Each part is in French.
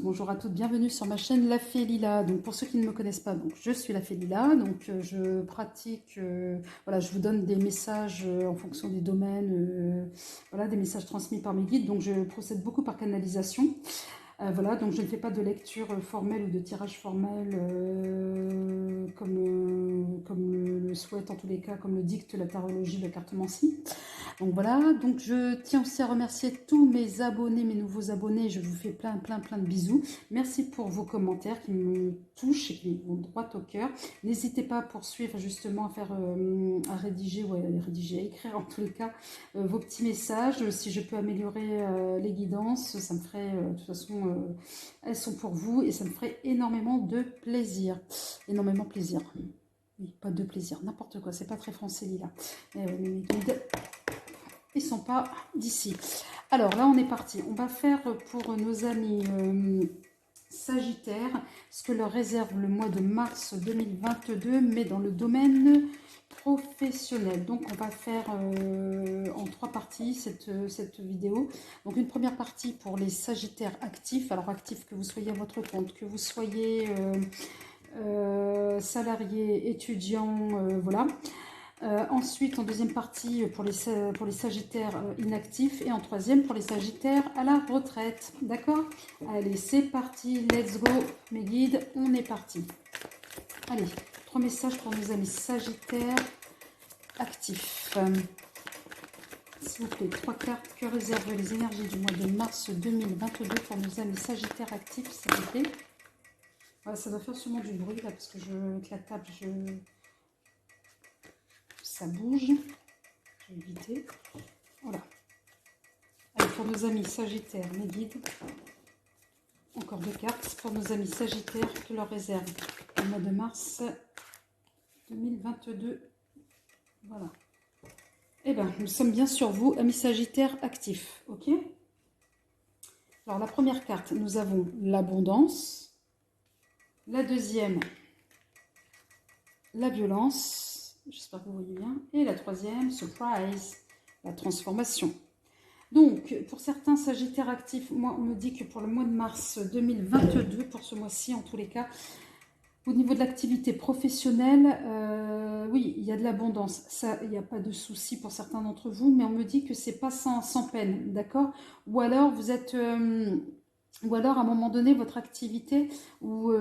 bonjour à toutes, bienvenue sur ma chaîne La Fée Lila. Donc pour ceux qui ne me connaissent pas, donc je suis La Fée Lila, donc je pratique, voilà, je vous donne des messages en fonction des domaines, voilà, des messages transmis par mes guides. Donc je procède beaucoup par canalisation. Voilà, donc je ne fais pas de lecture formelle ou de tirage formel comme le souhaite en tous les cas, comme le dicte la tarologie, la cartomancie. Donc voilà, donc je tiens aussi à remercier tous mes abonnés, mes nouveaux abonnés. Je vous fais plein de bisous. Merci pour vos commentaires qui me touchent et qui vont droit au cœur. N'hésitez pas à poursuivre justement à faire, à rédiger, à écrire en tous les cas vos petits messages. Si je peux améliorer les guidances, ça me ferait, de toute façon, elles sont pour vous et ça me ferait énormément de plaisir. Énormément plaisir. Oui, pas de plaisir, n'importe quoi, c'est pas très français, Lila. Mes guides, ils sont pas d'ici. Alors là, on est parti. On va faire pour nos amis Sagittaires ce que leur réserve le mois de mars 2022, mais dans le domaine professionnel. Donc on va faire en 3 parties cette vidéo. Donc une première partie pour les Sagittaires actifs. Alors actifs, que vous soyez à votre compte, que vous soyez salarié, étudiant, voilà. Ensuite, en deuxième partie, pour les Sagittaires inactifs. Et en troisième, pour les Sagittaires à la retraite. D'accord? Allez, c'est parti. Let's go, mes guides. On est parti. Allez, 3 messages pour nos amis Sagittaires actifs. S'il vous plaît, 3 cartes. Que réservent les énergies du mois de mars 2022 pour nos amis Sagittaires actifs, s'il vous plaît? Voilà, ça doit faire sûrement du bruit, là, parce que avec la table, ça bouge. Je vais éviter. Voilà. Allez, pour nos amis Sagittaires, mes guides. Encore 2 cartes pour nos amis Sagittaires que leur réserve le mois de mars 2022. Voilà. Eh bien, nous sommes bien sur vous, amis Sagittaires actifs. Ok? Alors, la première carte, nous avons l'abondance. La deuxième, la violence. J'espère que vous voyez bien. Et la troisième, surprise, la transformation. Donc, pour certains Sagittaires actifs, moi, on me dit que pour le mois de mars 2022, pour ce mois-ci, en tous les cas, au niveau de l'activité professionnelle, oui, il y a de l'abondance. Ça, il n'y a pas de souci pour certains d'entre vous, mais on me dit que c'est pas sans peine, d'accord? Ou alors, vous êtes... ou alors, à un moment donné, votre activité, où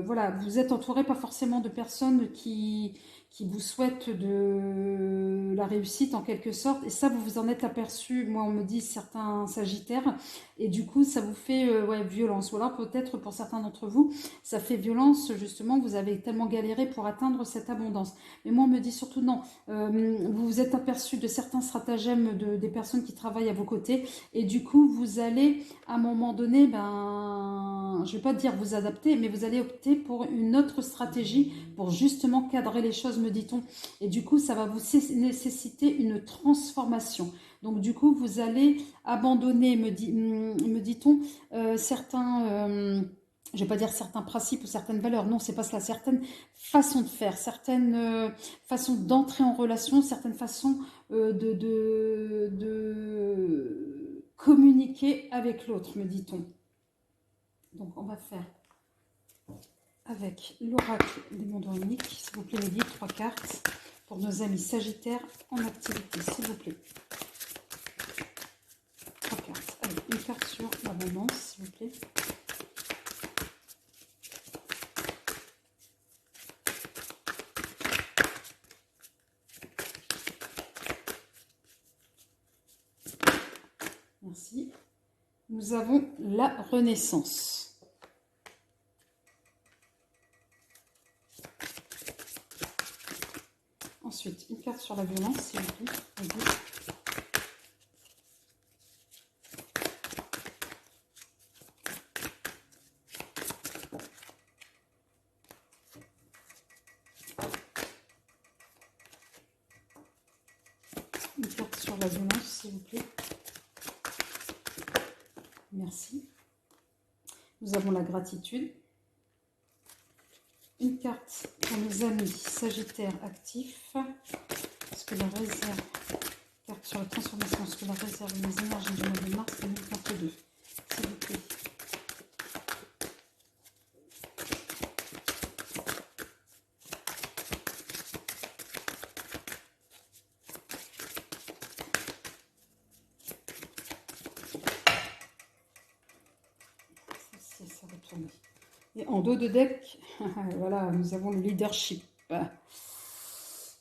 voilà, vous êtes entouré pas forcément de personnes qui vous souhaitent de la réussite en quelque sorte. Et ça, vous vous en êtes aperçu, moi on me dit certains Sagittaires, et du coup, ça vous fait ouais, violence. Ou alors peut-être pour certains d'entre vous, ça fait violence justement, vous avez tellement galéré pour atteindre cette abondance. Mais moi on me dit surtout non, vous vous êtes aperçu de certains stratagèmes des personnes qui travaillent à vos côtés, et du coup, vous allez à un moment donné, ben, je ne vais pas dire vous adapter, mais vous allez opter pour une autre stratégie pour justement cadrer les choses, me dit-on. Et du coup, ça va vous nécessiter une transformation. Donc du coup, vous allez abandonner, me dit-on, certains... je ne vais pas dire certains principes ou certaines valeurs, non, c'est pas cela, certaines façons de faire, certaines façons d'entrer en relation, certaines façons de communiquer avec l'autre, me dit-on. Donc on va faire avec l'oracle des mondes uniques, s'il vous plaît, les guides, 3 cartes pour nos amis Sagittaires en activité, s'il vous plaît. 3 cartes. Allez, une carte sur l'abondance, s'il vous plaît. Merci. Nous avons la Renaissance. Ensuite, une carte sur la violence, s'il vous plaît. Une carte sur la violence, s'il vous plaît. Merci. Nous avons la gratitude. Une carte pour nos amis Sagittaires actifs. Ce que la réserve, carte sur la transformation, ce que la réserve les énergies du mois de mars 2022. S'il vous plaît. Attendez. Et en dos de deck, voilà, nous avons le leadership.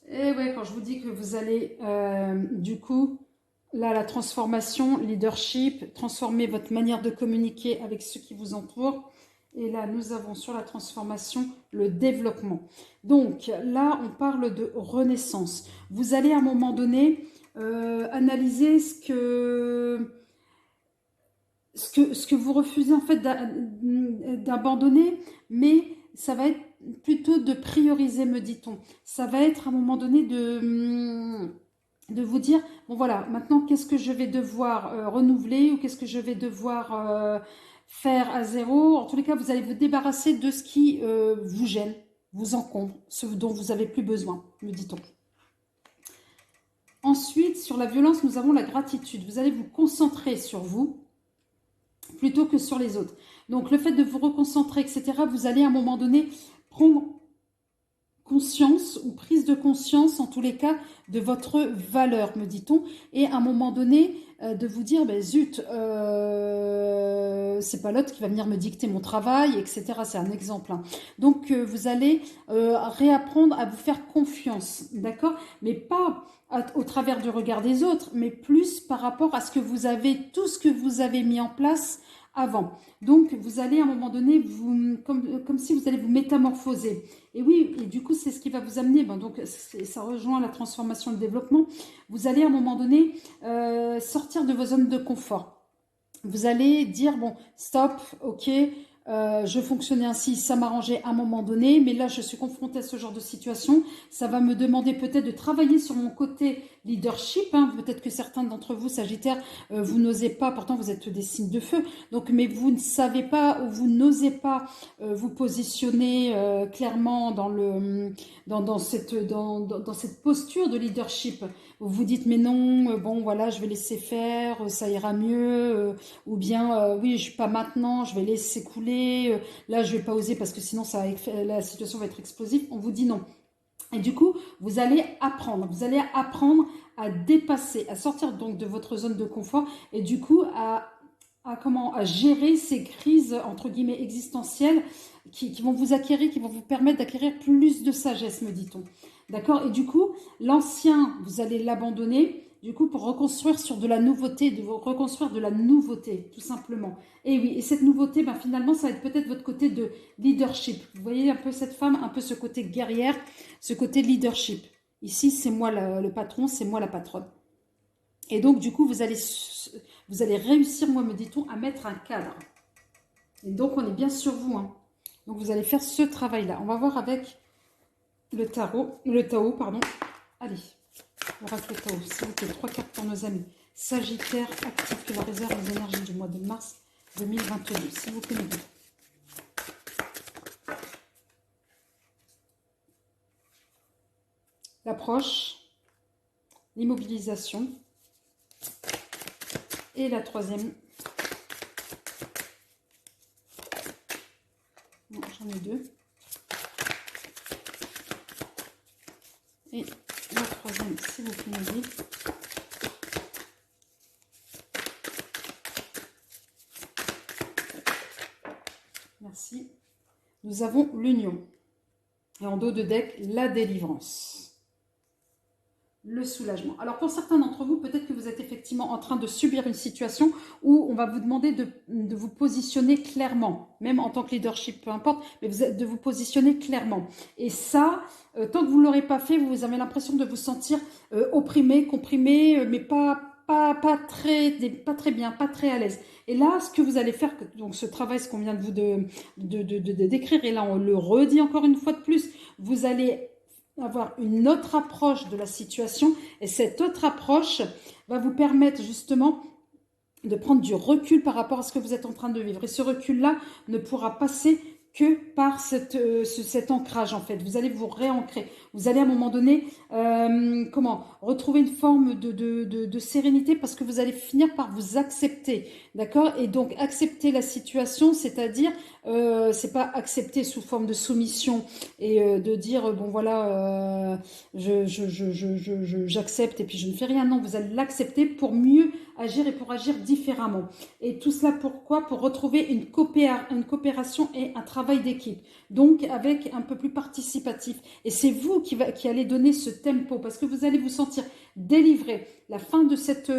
Et ouais, quand je vous dis que vous allez, du coup, là, la transformation, leadership, transformer votre manière de communiquer avec ceux qui vous entourent. Et là, nous avons sur la transformation le développement. Donc là, on parle de renaissance. Vous allez à un moment donné analyser ce que vous refusez en fait d'abandonner, mais ça va être plutôt de prioriser, me dit-on. Ça va être à un moment donné de vous dire, bon voilà, maintenant qu'est-ce que je vais devoir renouveler ou qu'est-ce que je vais devoir faire à zéro. En tous les cas, vous allez vous débarrasser de ce qui vous gêne, vous encombre, ce dont vous n'avez plus besoin, me dit-on. Ensuite, sur la violence, nous avons la gratitude. Vous allez vous concentrer sur vous plutôt que sur les autres. Donc, le fait de vous reconcentrer, etc., vous allez à un moment donné prendre conscience ou prise de conscience, en tous les cas, de votre valeur, me dit-on. Et à un moment donné, de vous dire, ben, zut, c'est pas l'autre qui va venir me dicter mon travail, etc. C'est un exemple. Hein. Donc, vous allez réapprendre à vous faire confiance, d'accord? Mais pas au travers du regard des autres, mais plus par rapport à ce que vous avez, tout ce que vous avez mis en place avant. Donc, vous allez à un moment donné, comme si vous allez vous métamorphoser. Et oui, et du coup, c'est ce qui va vous amener, ben donc ça rejoint la transformation et le développement. Vous allez à un moment donné sortir de vos zones de confort. Vous allez dire, bon, stop, ok, je fonctionnais ainsi, ça m'arrangeait à un moment donné, mais là, je suis confrontée à ce genre de situation. Ça va me demander peut-être de travailler sur mon côté leadership. Hein. Peut-être que certains d'entre vous, Sagittaires, vous n'osez pas, pourtant vous êtes des signes de feu, donc, mais vous ne savez pas ou vous n'osez pas vous positionner clairement dans cette posture de leadership. Vous vous dites, mais non, bon, voilà, je vais laisser faire, ça ira mieux, ou bien, oui, pas maintenant, je vais laisser couler, là, je vais pas oser parce que sinon, la situation va être explosive. On vous dit non. Et du coup, vous allez apprendre à dépasser, à sortir donc de votre zone de confort et du coup à gérer ces crises entre guillemets existentielles qui vont vous permettre d'acquérir plus de sagesse, me dit-on. D'accord? Et du coup, l'ancien, vous allez l'abandonner, du coup, pour reconstruire sur de la nouveauté, tout simplement. Et oui, et cette nouveauté, ben, finalement, ça va être peut-être votre côté de leadership. Vous voyez un peu cette femme, un peu ce côté guerrière, ce côté leadership. Ici, c'est moi le patron, c'est moi la patronne. Et donc, du coup, vous allez réussir, moi, me dit-on, à mettre un cadre. Et donc, on est bien sur vous. Hein. Donc, vous allez faire ce travail-là. On va voir avec le Tao, pardon. Allez, on va avec le Tao. S'il vous plaît, 3 cartes pour nos amis. Sagittaire, active que la réserve des énergies du mois de mars 2022. S'il vous plaît, mes gars. L'approche, l'immobilisation. Et la troisième. Non, j'en ai deux. Et la troisième, s'il vous plaît, me dit. Merci. Nous avons l'union. Et en dos de deck, la délivrance. Le soulagement. Alors pour certains d'entre vous, peut-être que vous êtes effectivement en train de subir une situation où on va vous demander de vous positionner clairement, même en tant que leadership, peu importe, mais de vous positionner clairement. Et ça, tant que vous ne l'aurez pas fait, vous avez l'impression de vous sentir opprimé, comprimé, mais pas très bien, pas très à l'aise. Et là, ce que vous allez faire, donc ce travail, ce qu'on vient de vous de décrire, et là on le redit encore une fois de plus, vous allez avoir une autre approche de la situation et cette autre approche va vous permettre justement de prendre du recul par rapport à ce que vous êtes en train de vivre. Et ce recul-là ne pourra passer que par cet ancrage en fait. Vous allez vous réancrer. Vous allez à un moment donné, retrouver une forme de sérénité parce que vous allez finir par vous accepter, d'accord? Et donc accepter la situation, c'est-à-dire, c'est pas accepter sous forme de soumission et de dire bon voilà, j'accepte et puis je ne fais rien. Non, vous allez l'accepter pour mieux agir et pour agir différemment. Et tout cela pourquoi? Pour retrouver une coopération et un travail d'équipe. Donc avec un peu plus participatif. Et c'est vous qui allez donner ce tempo parce que vous allez vous sentir délivré. La fin de cette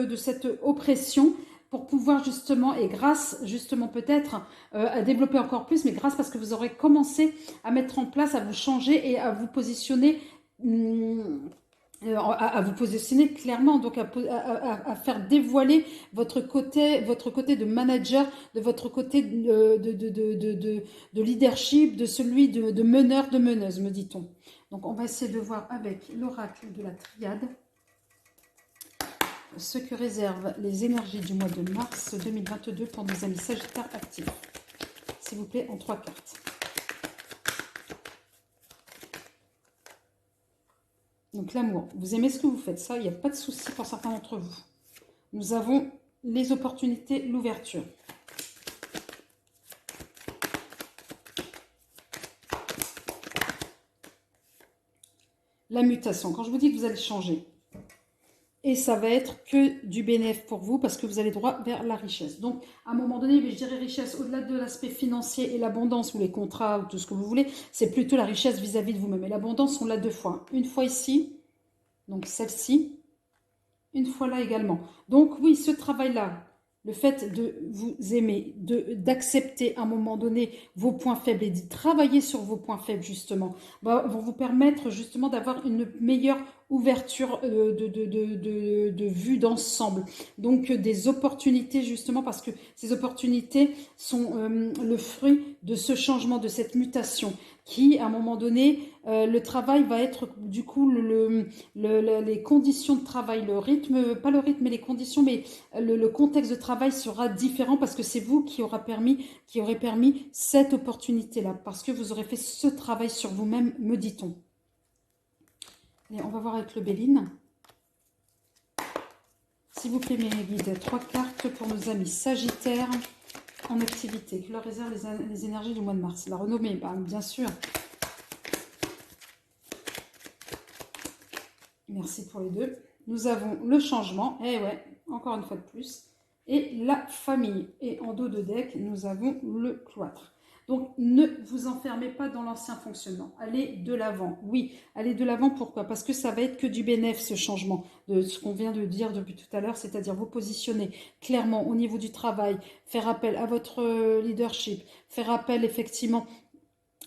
oppression pour pouvoir justement, et grâce justement peut-être à développer encore plus, mais grâce parce que vous aurez commencé à mettre en place, à vous changer et à vous positionner à vous positionner clairement, donc à faire dévoiler votre côté de manager, de votre côté de leadership, de celui de meneur, de meneuse, me dit-on. Donc on va essayer de voir avec l'oracle de la triade ce que réservent les énergies du mois de mars 2022 pour nos amis Sagittaires actifs. S'il vous plaît, en 3 cartes. Donc l'amour, vous aimez ce que vous faites, ça, il n'y a pas de souci pour certains d'entre vous. Nous avons les opportunités, l'ouverture. La mutation, quand je vous dis que vous allez changer, et ça va être que du bénéfice pour vous parce que vous allez droit vers la richesse. Donc, à un moment donné, je dirais richesse au-delà de l'aspect financier et l'abondance ou les contrats ou tout ce que vous voulez, c'est plutôt la richesse vis-à-vis de vous-même. Et l'abondance, on l'a 2 fois. Une fois ici, donc celle-ci, une fois là également. Donc oui, ce travail-là, le fait de vous aimer, d'accepter à un moment donné vos points faibles et de travailler sur vos points faibles justement, vont vous permettre justement d'avoir une meilleure ouverture de vue d'ensemble. Donc des opportunités justement parce que ces opportunités sont le fruit de ce changement, de cette mutation qui à un moment donné, le travail va être du coup les conditions de travail, le rythme, pas le rythme mais les conditions, mais le contexte de travail sera différent parce que c'est vous qui aurez permis cette opportunité-là, parce que vous aurez fait ce travail sur vous-même, me dit-on. Allez, on va voir avec le Béline. S'il vous plaît, mes guides, 3 cartes pour nos amis Sagittaires en activité. Que leur réserve les énergies du mois de mars. La renommée, bien sûr. Merci pour les 2. Nous avons le changement, et ouais, encore une fois de plus, et la famille. Et en dos de deck, nous avons le cloître. Donc, ne vous enfermez pas dans l'ancien fonctionnement. Allez de l'avant. Oui, allez de l'avant. Pourquoi? Parce que ça va être que du bénéfice, ce changement, de ce qu'on vient de dire depuis tout à l'heure, c'est-à-dire vous positionner clairement au niveau du travail, faire appel à votre leadership, faire appel effectivement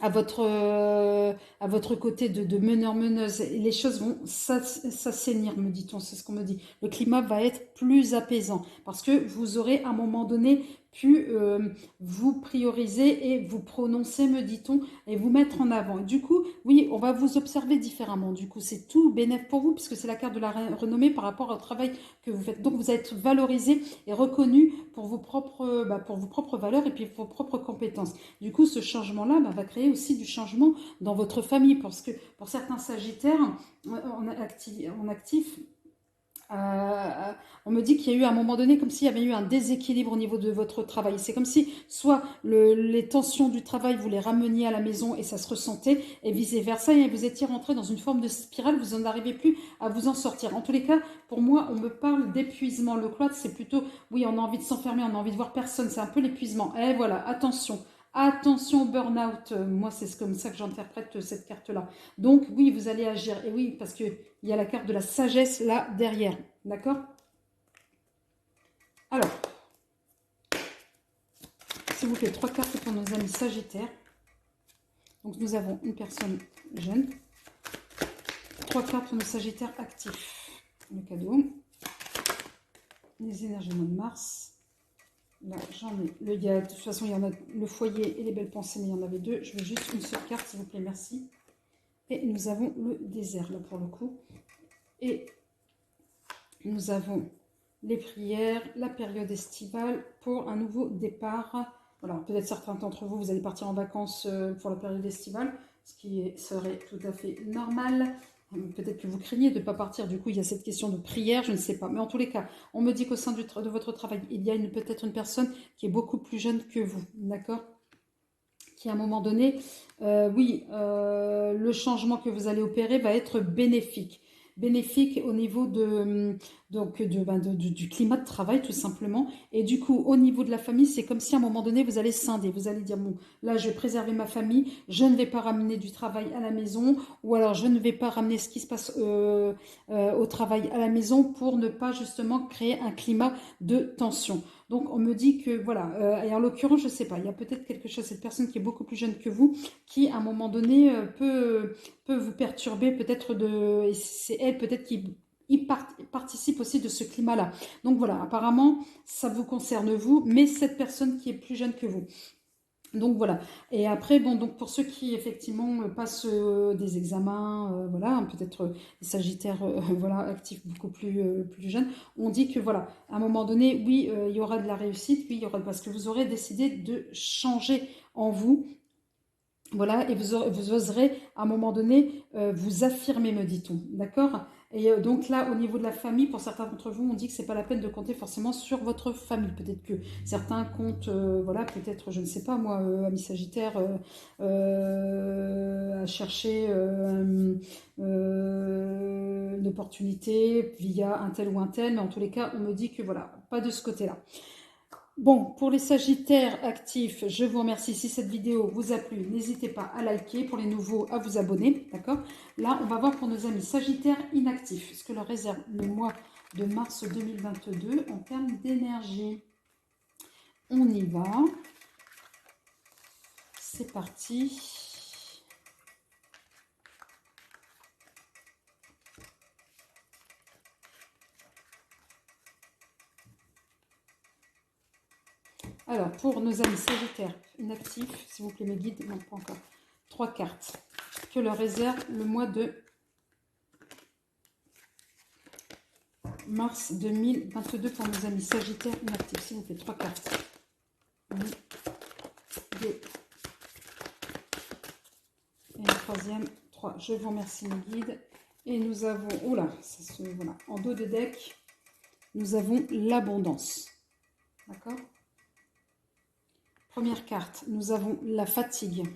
à votre côté de meneur-meneuse. Les choses vont s'assainir, me dit-on, c'est ce qu'on me dit. Le climat va être plus apaisant parce que vous aurez à un moment donné pu vous prioriser et vous prononcer, me dit-on, et vous mettre en avant. Du coup, oui, on va vous observer différemment. Du coup, c'est tout bénéfique pour vous puisque c'est la carte de la renommée par rapport au travail que vous faites. Donc, vous êtes valorisé et reconnu pour vos propres valeurs et puis vos propres compétences. Du coup, ce changement-là va créer aussi du changement dans votre famille parce que pour certains Sagittaires en actif, on me dit qu'il y a eu à un moment donné comme s'il y avait eu un déséquilibre au niveau de votre travail. C'est comme si soit les tensions du travail, vous les rameniez à la maison et ça se ressentait, et vice-versa, et vous étiez rentré dans une forme de spirale, vous n'arrivez plus à vous en sortir. En tous les cas, pour moi, on me parle d'épuisement. Le cloître, c'est plutôt, oui, on a envie de s'enfermer, on a envie de voir personne, c'est un peu l'épuisement. Et voilà, attention. Attention au burn-out, moi c'est comme ça que j'interprète cette carte-là. Donc oui, vous allez agir, et oui, parce qu'il y a la carte de la sagesse là derrière, d'accord? Alors, s'il vous plaît, 3 cartes pour nos amis Sagittaires. Donc nous avons une personne jeune, 3 cartes pour nos Sagittaires actifs. Le cadeau, les énergies du mois de mars. Là, j'en ai. De toute façon, il y en a le foyer et les belles pensées, mais il y en avait 2. Je veux juste une seule carte, s'il vous plaît, merci. Et nous avons le désert, là, pour le coup. Et nous avons les prières, la période estivale pour un nouveau départ Voilà, peut-être certains d'entre vous, vous allez partir en vacances pour la période estivale, ce qui serait tout à fait normal. Peut-être que vous craignez de ne pas partir, du coup il y a cette question de prière, je ne sais pas. Mais en tous les cas, on me dit qu'au sein de votre travail, il y a peut-être une personne qui est beaucoup plus jeune que vous, d'accord? Qui à un moment donné, le changement que vous allez opérer va être bénéfique. Bénéfique au niveau du climat de travail tout simplement. Et du coup, au niveau de la famille, c'est comme si à un moment donné, vous allez scinder. Vous allez dire, bon, là, je vais préserver ma famille, je ne vais pas ramener du travail à la maison, ou alors je ne vais pas ramener ce qui se passe au travail à la maison pour ne pas justement créer un climat de tension. Donc, on me dit que, voilà, et en l'occurrence, je ne sais pas, il y a peut-être quelque chose, cette personne qui est beaucoup plus jeune que vous, qui, à un moment donné, peut vous perturber, peut-être et c'est elle, peut-être, qui participe aussi de ce climat-là. Donc, voilà, apparemment, ça vous concerne vous, mais cette personne qui est plus jeune que vous. Donc voilà. Et après, bon, donc pour ceux qui effectivement passent des examens, voilà, peut-être des sagittaires, voilà, actifs beaucoup plus jeunes, on dit que voilà, à un moment donné, oui, il y aura de la réussite, oui, il y aura parce que vous aurez décidé de changer en vous. Voilà, et vous oserez à un moment donné vous affirmer, me dit-on, d'accord? Et donc là, au niveau de la famille, pour certains d'entre vous, on dit que c'est pas la peine de compter forcément sur votre famille. Peut-être que certains comptent, voilà, peut-être, je ne sais pas, moi, ami Sagittaire, à chercher une opportunité via un tel ou un tel, mais en tous les cas, on me dit que voilà, pas de ce côté-là. Bon, pour les Sagittaires actifs, je vous remercie. Si cette vidéo vous a plu, n'hésitez pas à liker. Pour les nouveaux, à vous abonner. D'accord? Là, on va voir pour nos amis Sagittaires inactifs, ce que leur réserve le mois de mars 2022 en termes d'énergie. On y va. C'est parti. Alors, pour nos amis Sagittaires inactifs, s'il vous plaît, mes guides, non, pas encore. 3 cartes que leur réserve le mois de mars 2022 pour nos amis Sagittaires inactifs. S'il vous plaît, 3 cartes. 1, 2. Et la troisième, 3. Je vous remercie, mes guides. Et nous avons, oula, voilà, en dos de deck, nous avons l'abondance. D'accord? Première carte, nous avons la fatigue.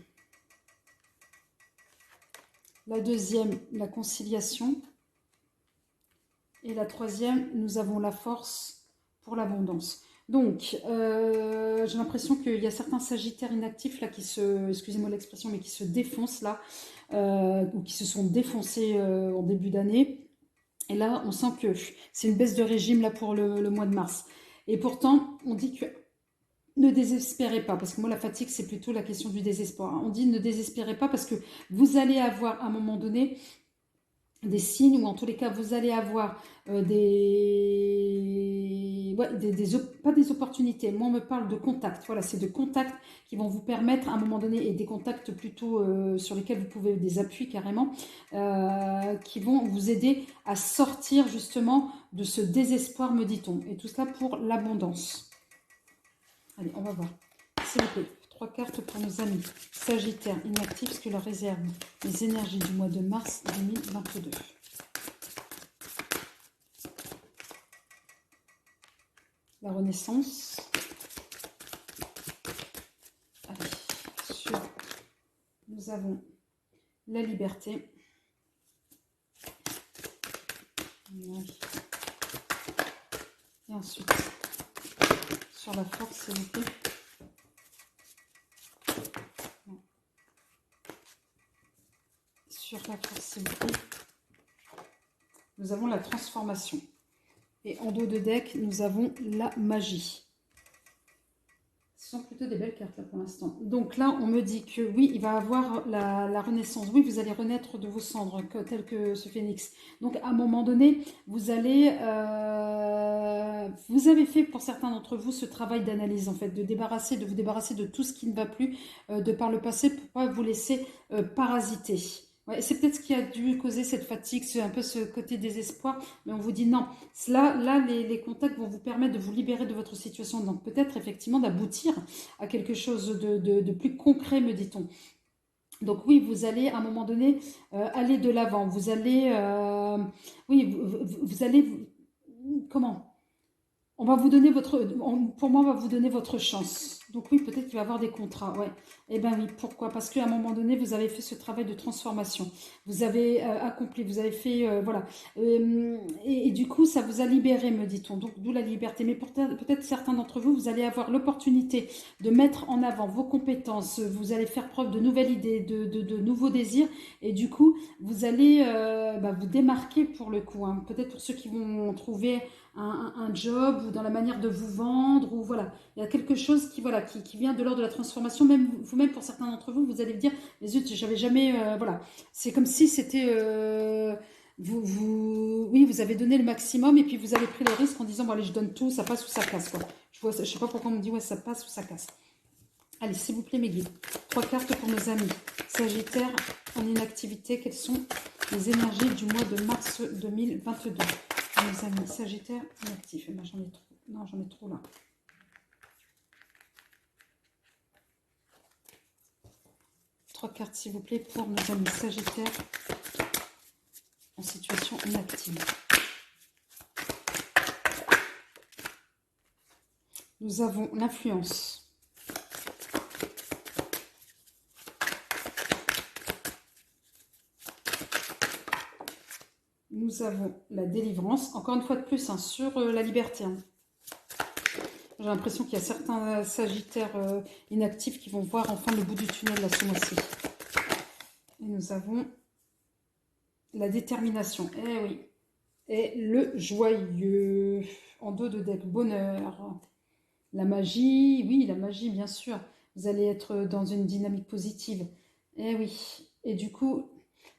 La deuxième, la conciliation. Et la troisième, nous avons la force pour l'abondance. Donc, j'ai l'impression qu'il y a certains sagittaires inactifs là qui excusez-moi l'expression, mais qui se défoncent là, ou qui se sont défoncés en début d'année. Et là, on sent que c'est une baisse de régime là pour le mois de mars. Et pourtant, on dit que ne désespérez pas, parce que moi la fatigue c'est plutôt la question du désespoir. On dit ne désespérez pas parce que vous allez avoir à un moment donné des signes, ou en tous les cas vous allez avoir pas des opportunités, moi on me parle de contacts, voilà, c'est de contacts qui vont vous permettre à un moment donné, et des contacts plutôt sur lesquels vous pouvez, des appuis carrément, qui vont vous aider à sortir justement de ce désespoir, me dit-on, et tout cela pour l'abondance. Allez, on va voir. S'il vous plaît, 3 cartes pour nos amis Sagittaires inactifs, ce que leur réservent les énergies du mois de mars 2022. La renaissance. Allez, nous avons la liberté. Oui. Et ensuite, sur la force, s'il vous plaît. Sur la force, s'il vous plaît. Nous avons la transformation. Et en dos de deck, nous avons la magie. Ce sont plutôt des belles cartes là pour l'instant. Donc là, on me dit que oui, il va avoir la renaissance. Oui, vous allez renaître de vos cendres, tel que ce phénix. Donc à un moment donné, vous allez... vous avez fait pour certains d'entre vous ce travail d'analyse en fait, de vous débarrasser de tout ce qui ne va plus de par le passé pour ne pas vous laisser parasiter. Ouais, c'est peut-être ce qui a dû causer cette fatigue, un peu ce côté désespoir, mais on vous dit non. Là, les contacts vont vous permettre de vous libérer de votre situation, donc peut-être effectivement d'aboutir à quelque chose de plus concret, me dit-on. Donc oui, vous allez à un moment donné aller de l'avant, vous allez, oui, vous allez, comment? On va vous donner pour moi, on va vous donner votre chance. Donc oui, peut-être qu'il va y avoir des contrats, ouais. Eh bien oui, pourquoi? Parce qu'à un moment donné, vous avez fait ce travail de transformation. Vous avez accompli, vous avez fait, voilà. Et du coup, ça vous a libéré, me dit-on. Donc d'où la liberté. Mais peut-être certains d'entre vous, vous allez avoir l'opportunité de mettre en avant vos compétences. Vous allez faire preuve de nouvelles idées, de nouveaux désirs. Et du coup, vous allez vous démarquer pour le coup, hein. Peut-être pour ceux qui vont trouver un job ou dans la manière de vous vendre ou voilà, il y a quelque chose qui voilà qui vient de l'ordre de la transformation. Même vous-même, pour certains d'entre vous, vous allez me dire mais zut, j'avais jamais voilà, c'est comme si c'était oui, vous avez donné le maximum et puis vous avez pris le risque en disant bon allez, je donne tout, ça passe ou ça casse quoi. Je sais pas pourquoi on me dit ouais, ça passe ou ça casse. Allez, s'il vous plaît, mes guides. 3 cartes pour nos amis Sagittaire en inactivité. Quelles sont les énergies du mois de mars 2022? Mes amis Sagittaire inactifs. Eh ben, j'en ai trop. Non, j'en ai trop là. Trois cartes, s'il vous plaît, pour nos amis Sagittaire en situation inactive. Nous avons l'influence. Nous avons la délivrance. Encore une fois de plus, hein, sur la liberté. Hein. J'ai l'impression qu'il y a certains Sagittaires inactifs qui vont voir enfin le bout du tunnel là ce mois-ci. Et nous avons la détermination. Eh oui. Et le joyeux. En dos de deck, bonheur. La magie, oui, la magie, bien sûr. Vous allez être dans une dynamique positive. Eh oui. Et du coup,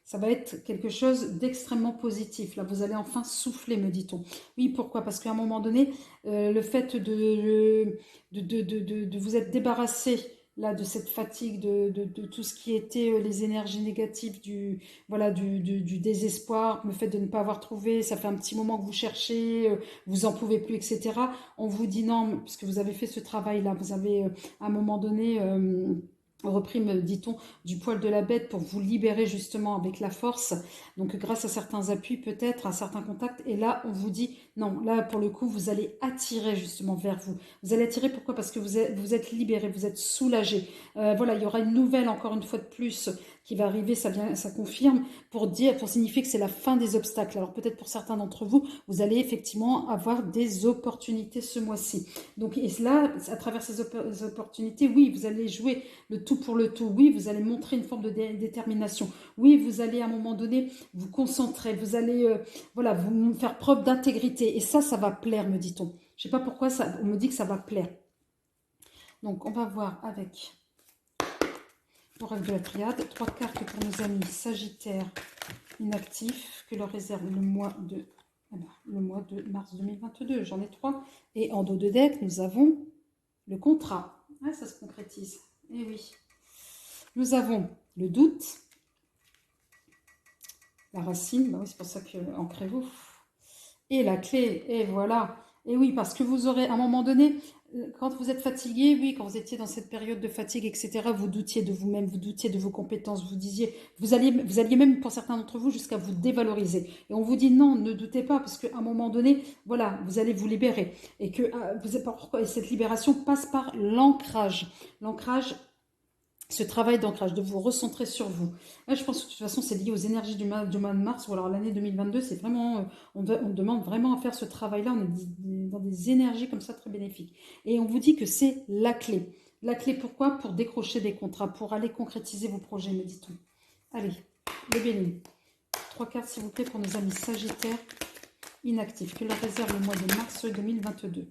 ça va être quelque chose d'extrêmement positif. Là, vous allez enfin souffler, me dit-on. Oui, pourquoi? Parce qu'à un moment donné, le fait de vous être débarrassé là de cette fatigue, de tout ce qui était les énergies négatives, voilà, du désespoir, le fait de ne pas avoir trouvé, ça fait un petit moment que vous cherchez, vous en pouvez plus, etc. On vous dit non, puisque vous avez fait ce travail-là, vous avez à un moment donné repris, me dit-on, du poil de la bête pour vous libérer justement avec la force. Donc grâce à certains appuis peut-être, à certains contacts. Et là, on vous dit, non, là pour le coup, vous allez attirer justement vers vous. Vous allez attirer, pourquoi? Parce que vous êtes libéré, vous êtes soulagé. Voilà, il y aura une nouvelle, encore une fois de plus, qui va arriver, ça confirme, pour signifier que c'est la fin des obstacles. Alors peut-être pour certains d'entre vous, vous allez effectivement avoir des opportunités ce mois-ci. Donc et là, à travers ces opportunités, oui, vous allez jouer le tout pour le tout. Oui, vous allez montrer une forme de détermination. Oui, vous allez à un moment donné vous concentrer. Vous allez voilà, vous faire preuve d'intégrité. Et ça va plaire, me dit-on. Je ne sais pas pourquoi on me dit que ça va plaire. Donc, on va voir avec l'oracle de la triade. 3 cartes pour nos amis Sagittaire inactifs que leur réserve le mois de mars 2022. J'en ai 3. Et en dos de deck, nous avons le contrat. Ah, ça se concrétise. Eh oui. Nous avons le doute, la racine, bah oui, c'est pour ça que ancrez-vous, et la clé, et voilà. Et oui, parce que vous aurez, à un moment donné, quand vous êtes fatigué, oui, quand vous étiez dans cette période de fatigue, etc., vous doutiez de vous-même, vous doutiez de vos compétences, vous alliez même, pour certains d'entre vous, jusqu'à vous dévaloriser. Et on vous dit non, ne doutez pas, parce qu'à un moment donné, voilà, vous allez vous libérer. Et que pourquoi, et cette libération passe par l'ancrage. L'ancrage, ce travail d'ancrage, de vous recentrer sur vous. Là, je pense que de toute façon, c'est lié aux énergies du mois de mars, ou alors l'année 2022, c'est vraiment, on demande vraiment à faire ce travail-là, on est dans des énergies comme ça très bénéfiques. Et on vous dit que c'est la clé. La clé, pourquoi? Pour décrocher des contrats, pour aller concrétiser vos projets, me dit-on. Allez, les bénis. 3 cartes, s'il vous plaît, pour nos amis Sagittaires inactifs, que leur réserve le mois de mars 2022.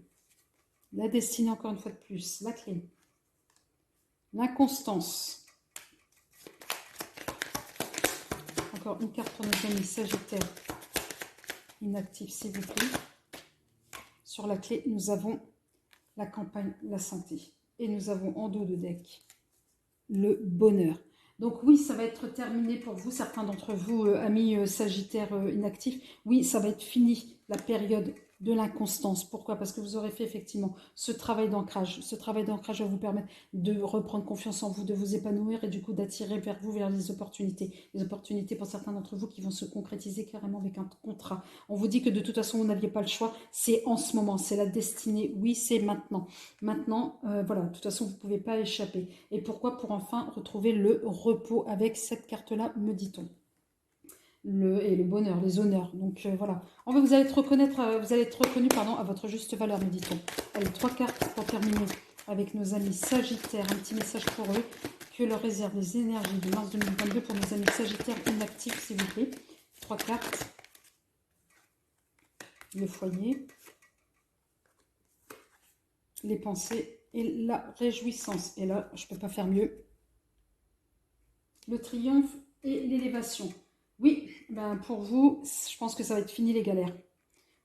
La destinée, encore une fois de plus, la clé. L'inconstance. Encore une carte pour nos amis Sagittaires inactifs, s'il vous plaît. Sur la clé, nous avons la campagne, la santé. Et nous avons en dos de deck le bonheur. Donc oui, ça va être terminé pour vous, certains d'entre vous, amis Sagittaires inactifs. Oui, ça va être fini, la période de l'inconstance. Pourquoi? Parce que vous aurez fait effectivement ce travail d'ancrage. Ce travail d'ancrage va vous permettre de reprendre confiance en vous, de vous épanouir et du coup d'attirer vers vous, vers les opportunités. Les opportunités pour certains d'entre vous qui vont se concrétiser carrément avec un contrat. On vous dit que de toute façon, vous n'aviez pas le choix. C'est en ce moment, c'est la destinée. Oui, c'est maintenant. Maintenant, voilà, de toute façon, vous ne pouvez pas échapper. Et pourquoi? Pour enfin retrouver le repos avec cette carte-là, me dit-on. Et le bonheur, les honneurs. Donc voilà. En fait, vous allez être reconnu pardon, à votre juste valeur, me dit-on. Allez, 3 cartes pour terminer avec nos amis Sagittaires. Un petit message pour eux. Que leur réserve les énergies de mars 2022 pour nos amis Sagittaires inactifs, s'il vous plaît. 3 cartes. Le foyer. Les pensées et la réjouissance. Et là, je ne peux pas faire mieux. Le triomphe et l'élévation. Oui, ben pour vous, je pense que ça va être fini les galères.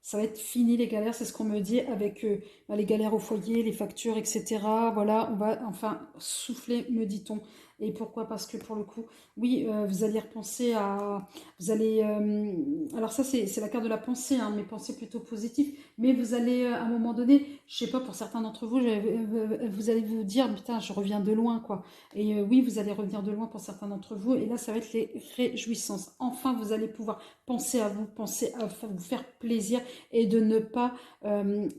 Ça va être fini les galères, c'est ce qu'on me dit avec ben, les galères au foyer, les factures, etc. Voilà, on va enfin souffler, me dit-on. Et pourquoi? Parce que pour le coup, oui, vous allez repenser à... Vous allez... alors ça, c'est la carte de la pensée, hein, mais pensée plutôt positive. Mais vous allez, à un moment donné, je sais pas, pour certains d'entre vous, vous allez vous dire, putain, je reviens de loin, quoi. Et oui, vous allez revenir de loin pour certains d'entre vous. Et là, ça va être les réjouissances. Enfin, vous allez pouvoir penser à vous, penser à vous faire plaisir et de ne pas,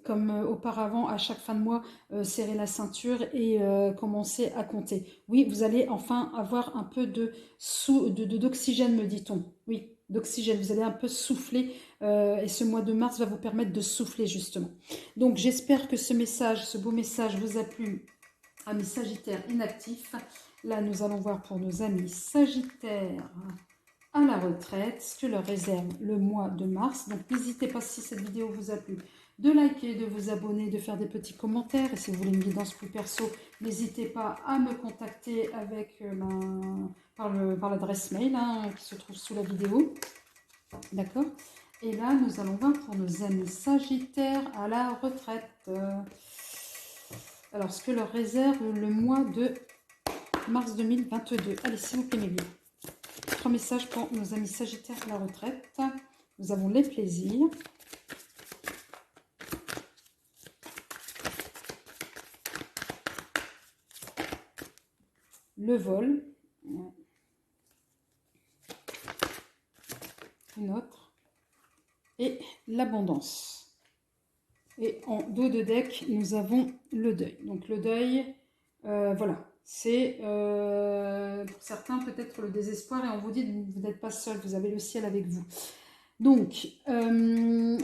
comme auparavant, à chaque fin de mois, serrer la ceinture et commencer à compter. Oui, vous allez enfin avoir un peu d'oxygène, me dit-on. Oui, d'oxygène. Vous allez un peu souffler et ce mois de mars va vous permettre de souffler, justement. Donc, j'espère que ce message, ce beau message vous a plu, amis Sagittaires inactifs. Là, nous allons voir pour nos amis Sagittaires à la retraite, ce que leur réserve le mois de mars. Donc n'hésitez pas, si cette vidéo vous a plu, de liker, de vous abonner, de faire des petits commentaires. Et si vous voulez une guidance plus perso, n'hésitez pas à me contacter avec par l'adresse mail hein, qui se trouve sous la vidéo. D'accord? Et là, nous allons voir pour nos amis Sagittaires à la retraite. Alors, ce que leur réserve le mois de mars 2022. Allez, s'il vous plaît, mes guides. 3 messages pour nos amis Sagittaires à la retraite. Nous avons les plaisirs. Le vol. Une autre. Et l'abondance. Et en dos de deck, nous avons le deuil. Donc le deuil, voilà. C'est pour certains peut-être le désespoir et on vous dit que vous n'êtes pas seul, vous avez le ciel avec vous. Donc,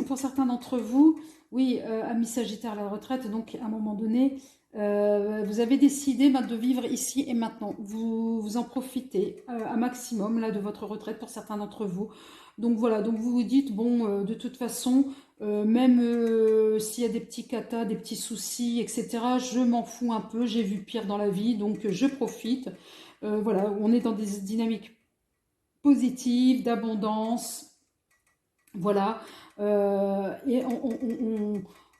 pour certains d'entre vous, oui, amis Sagittaires à la retraite, donc à un moment donné, vous avez décidé de vivre ici et maintenant. Vous en profitez un maximum là, de votre retraite pour certains d'entre vous. Donc voilà, donc vous vous dites, bon, de toute façon, même s'il y a des petits catas, des petits soucis, etc., je m'en fous un peu, j'ai vu pire dans la vie, donc je profite. Voilà, on est dans des dynamiques positives, d'abondance. Voilà, et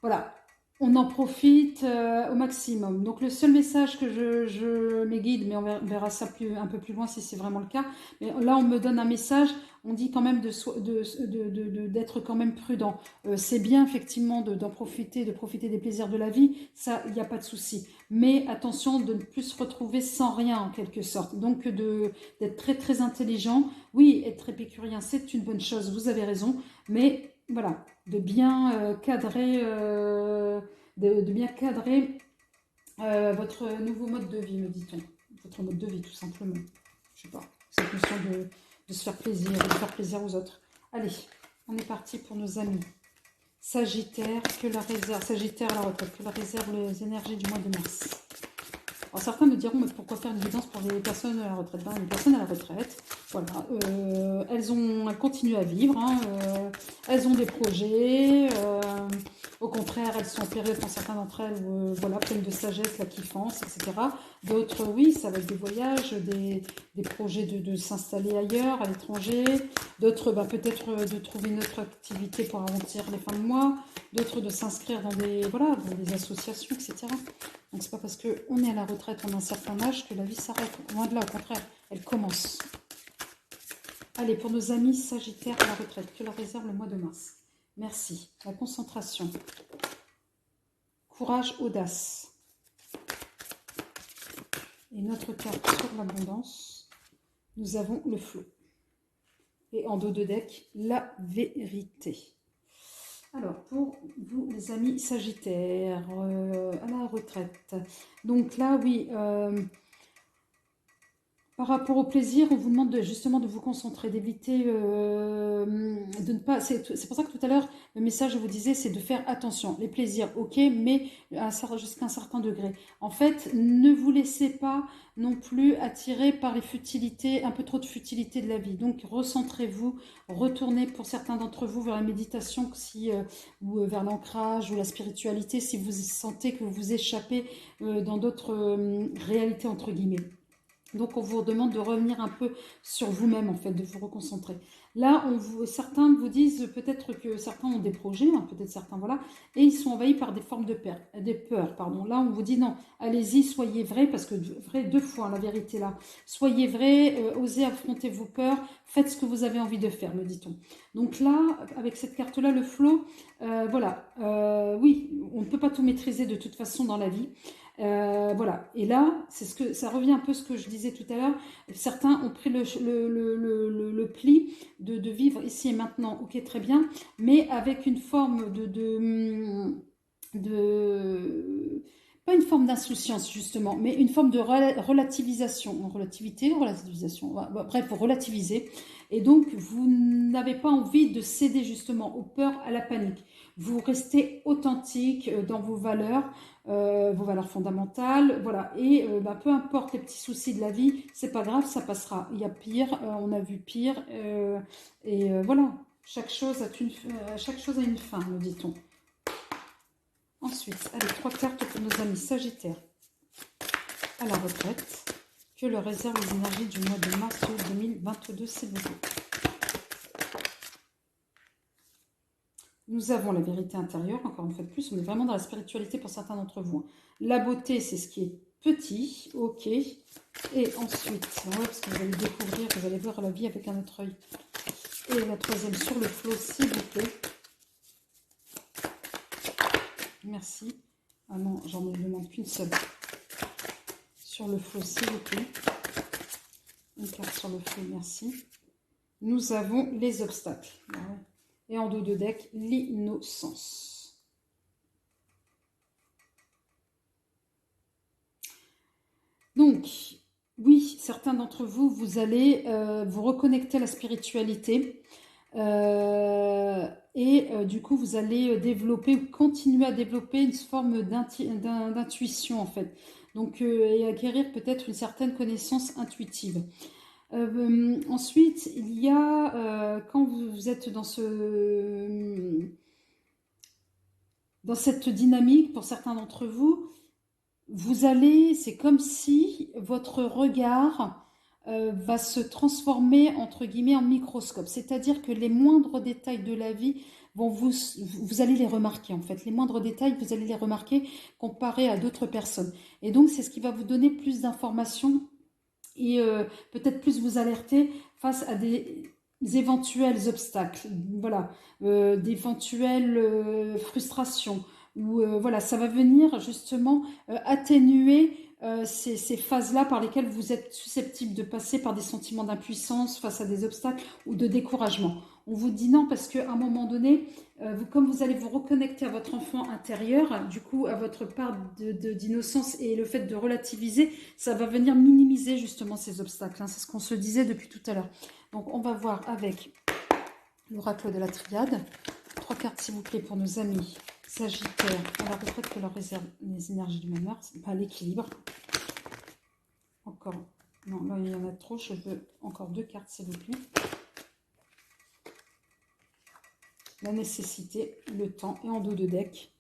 voilà, on en profite au maximum. Donc le seul message que je mes guides, mais on verra ça un peu plus loin si c'est vraiment le cas. Mais là, on me donne un message, on dit quand même d'être quand même prudent. C'est bien effectivement d'en profiter, de profiter des plaisirs de la vie, ça, il n'y a pas de souci. Mais attention de ne plus se retrouver sans rien en quelque sorte. Donc d'être très très intelligent. Oui, être épicurien, c'est une bonne chose, vous avez raison. Mais voilà, de bien cadrer, votre nouveau mode de vie, me dit-on. Votre mode de vie, tout simplement. Je sais pas, cette notion de se faire plaisir, de faire plaisir aux autres. Allez, on est parti pour nos amis Sagittaire, Sagittaire à la retraite, que la réserve les énergies du mois de mars. Alors certains me diront, mais pourquoi faire une guidance pour les personnes à la retraite? Les personnes à la retraite, voilà, elles continuent à vivre, hein, elles ont des projets, au contraire, elles sont en période pour certains d'entre elles, voilà, pleines de sagesse, la kiffance, etc. D'autres, oui, ça va être des voyages, des projets de s'installer ailleurs, à l'étranger. D'autres, peut-être de trouver une autre activité pour arrondir les fins de mois. D'autres, de s'inscrire dans dans des associations, etc. Donc, c'est pas parce qu'on est à la retraite, on a un certain âge, que la vie s'arrête. Loin de là, au contraire, Elle commence. Allez, pour nos amis Sagittaires à la retraite, que leur réserve le mois de mars. Merci. La concentration. Courage, audace. Et notre carte sur l'abondance, nous avons le flot. Et en dos de deck, la vérité. Alors, pour vous, les amis Sagittaires, à la retraite. Donc là, oui, par rapport au plaisir, on vous demande justement de vous concentrer, d'éviter, de ne pas... C'est pour ça que tout à l'heure, le message, je vous disais, c'est de faire attention. Les plaisirs, ok, mais jusqu'à un certain degré. En fait, ne vous laissez pas non plus attirer par les futilités, un peu trop de futilité de la vie. Donc, recentrez-vous, retournez pour certains d'entre vous vers la méditation ou vers l'ancrage ou la spiritualité si vous sentez que vous vous échappez dans d'autres réalités, entre guillemets. Donc, on vous demande de revenir un peu sur vous-même, en fait, de vous reconcentrer. Là, certains vous disent peut-être que certains ont des projets, hein, peut-être certains, voilà, et ils sont envahis par des formes de peurs. Pardon. Là, on vous dit non, allez-y, soyez vrai, parce que vrai, deux fois, la vérité là. Soyez vrai, osez affronter vos peurs, faites ce que vous avez envie de faire, me dit-on. Donc là, avec cette carte-là, le flow, voilà, oui, on ne peut pas tout maîtriser de toute façon dans la vie. Voilà, et là, ça revient un peu à ce que je disais tout à l'heure. Certains ont pris le pli de vivre ici et maintenant, ok, très bien, mais avec une forme pas une forme d'insouciance justement, mais une forme de relativisation, relativisation, bref, pour relativiser. Et donc, vous n'avez pas envie de céder justement aux peurs, à la panique. Vous restez authentique dans vos valeurs fondamentales, voilà. Et peu importe les petits soucis de la vie, c'est pas grave, ça passera. Il y a pire, on a vu pire, voilà. Chaque chose a une fin, me dit-on. Ensuite, allez, 3 cartes pour nos amis Sagittaires à la retraite. Que leur réserve les énergies du mois de mars 2022, s'il vous plaît. Nous avons la vérité intérieure, encore une fois de plus, on est vraiment dans la spiritualité pour certains d'entre vous. La beauté, c'est ce qui est petit, ok. Et ensuite, parce que vous allez découvrir, vous allez voir la vie avec un autre œil. Et la troisième sur le flot, s'il vous plaît. Merci. Ah non, j'en demande qu'une seule. Sur le flot, s'il vous plaît. Une carte sur le flot, merci. Nous avons les obstacles. Et en dos de deck, l'innocence. Donc, oui, certains d'entre vous, vous allez vous reconnecter à la spiritualité. Du coup, vous allez continuer à développer une forme d'intuition, en fait. Donc, et acquérir peut-être une certaine connaissance intuitive. Ensuite, il y a, quand vous êtes dans cette dynamique, pour certains d'entre vous, c'est comme si votre regard va se transformer, entre guillemets, en microscope. C'est-à-dire que les moindres détails de la vie, vous allez les remarquer, en fait. Les moindres détails, vous allez les remarquer comparés à d'autres personnes. Et donc, c'est ce qui va vous donner plus d'informations et peut-être plus vous alerter face à des éventuels obstacles, voilà, d'éventuelles frustrations, ou voilà, ça va venir justement atténuer ces phases-là par lesquelles vous êtes susceptible de passer par des sentiments d'impuissance face à des obstacles ou de découragement. On vous dit non parce qu'à un moment donné, comme vous allez vous reconnecter à votre enfant intérieur, du coup à votre part d'innocence et le fait de relativiser, ça va venir minimiser justement ces obstacles. Hein. C'est ce qu'on se disait depuis tout à l'heure. Donc on va voir avec l'oracle de la triade. 3 cartes s'il vous plaît pour nos amis Sagittaires à la retraite que leur réserve les énergies du même heure, c'est pas l'équilibre. Encore, non, là il y en a trop, je veux encore 2 cartes s'il vous plaît. La nécessité, le temps et en dos de deck,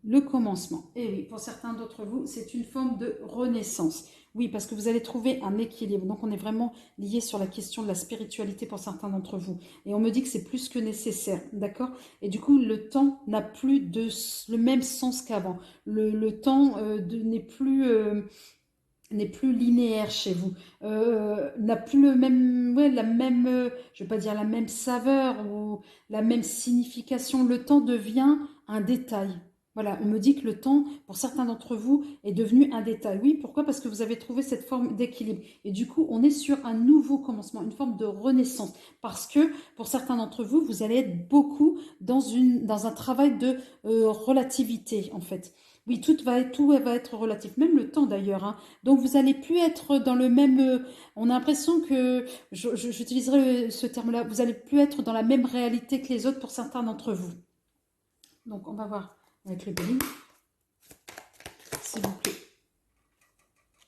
le commencement. Et oui, pour certains d'entre vous, c'est une forme de renaissance. Oui, parce que vous allez trouver un équilibre. Donc, on est vraiment lié sur la question de la spiritualité pour certains d'entre vous. Et on me dit que c'est plus que nécessaire, d'accord? Et du coup, le temps n'a plus le même sens qu'avant. Le temps n'est plus... n'est plus linéaire chez vous, n'a plus le même, ouais, la même, je vais pas dire la même saveur ou la même signification. Le temps devient un détail. Voilà, on me dit que le temps, pour certains d'entre vous, est devenu un détail. Oui, pourquoi? Parce que vous avez trouvé cette forme d'équilibre. Et du coup, on est sur un nouveau commencement, une forme de renaissance. Parce que, pour certains d'entre vous, vous allez être beaucoup dans un travail de relativité, en fait. Oui, tout va être relatif, même le temps d'ailleurs, hein. Donc vous allez plus être dans le même. On a l'impression que, j'utiliserai ce terme-là, vous allez plus être dans la même réalité que les autres pour certains d'entre vous. Donc on va voir avec le billing, s'il vous plaît.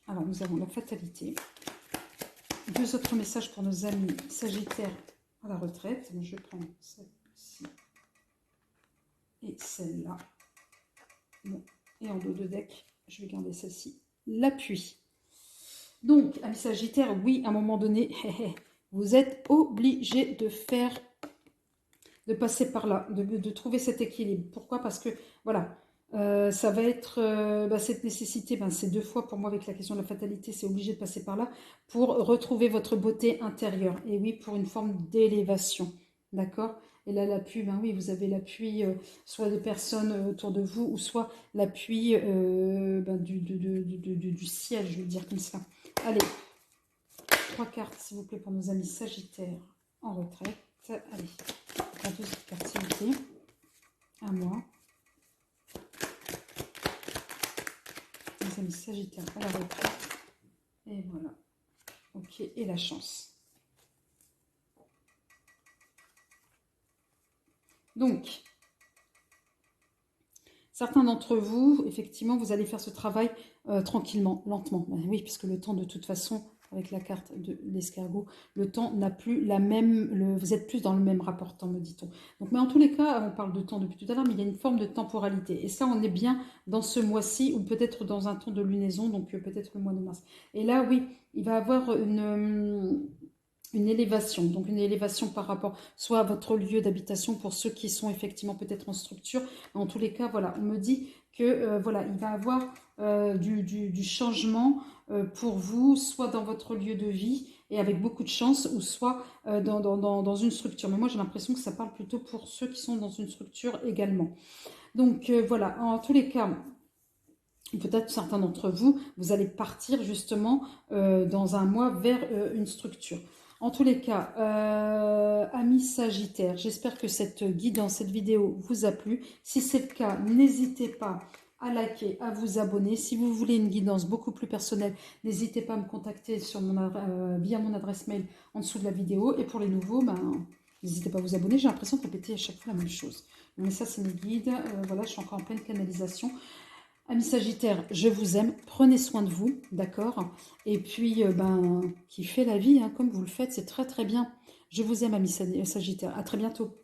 Alors nous avons la fatalité. 2 autres messages pour nos amis Sagittaires à la retraite. Donc, je vais prendre celle-ci et celle-là. Bon. Et en dos de deck, je vais garder celle-ci. L'appui. Donc, amis Sagittaires, oui, à un moment donné, vous êtes obligé de passer par là, de trouver cet équilibre. Pourquoi? Parce que, voilà, ça va être cette nécessité, c'est 2 fois pour moi avec la question de la fatalité, c'est obligé de passer par là pour retrouver votre beauté intérieure. Et oui, pour une forme d'élévation. D'accord? Et là, l'appui, oui, vous avez l'appui soit de personnes autour de vous, ou soit l'appui du ciel, je vais le dire comme ça. Allez, 3 cartes, s'il vous plaît, pour nos amis Sagittaires en retraite. Allez, la 2 cartes, s'il vous plaît. À moi. Nos amis Sagittaires à la retraite. Et voilà. Ok, et la chance. Donc, certains d'entre vous, effectivement, vous allez faire ce travail tranquillement, lentement. Ben oui, puisque le temps, de toute façon, avec la carte de l'escargot, le temps n'a plus la même... vous êtes plus dans le même rapport temps, me dit-on. Donc, mais en tous les cas, on parle de temps depuis tout à l'heure, mais il y a une forme de temporalité. Et ça, on est bien dans ce mois-ci, ou peut-être dans un temps de lunaison, donc peut-être le mois de mars. Et là, oui, il va y avoir une élévation, donc une élévation par rapport soit à votre lieu d'habitation pour ceux qui sont effectivement peut-être en structure. En tous les cas, voilà, on me dit que voilà, il va y avoir du changement pour vous, soit dans votre lieu de vie et avec beaucoup de chance, ou soit dans une structure. Mais moi, j'ai l'impression que ça parle plutôt pour ceux qui sont dans une structure également. Donc voilà, en tous les cas, peut-être certains d'entre vous, vous allez partir justement dans un mois vers une structure. En tous les cas, amis Sagittaires, j'espère que cette guidance, cette vidéo vous a plu. Si c'est le cas, n'hésitez pas à liker, à vous abonner. Si vous voulez une guidance beaucoup plus personnelle, n'hésitez pas à me contacter via mon adresse mail en dessous de la vidéo. Et pour les nouveaux, n'hésitez pas à vous abonner. J'ai l'impression de répéter à chaque fois la même chose. Mais ça, c'est mes guides. Voilà, je suis encore en pleine canalisation. Amis Sagittaires, je vous aime, prenez soin de vous, d'accord? Et puis, kiffez la vie, hein, comme vous le faites, c'est très très bien. Je vous aime, amis Sagittaires, à très bientôt.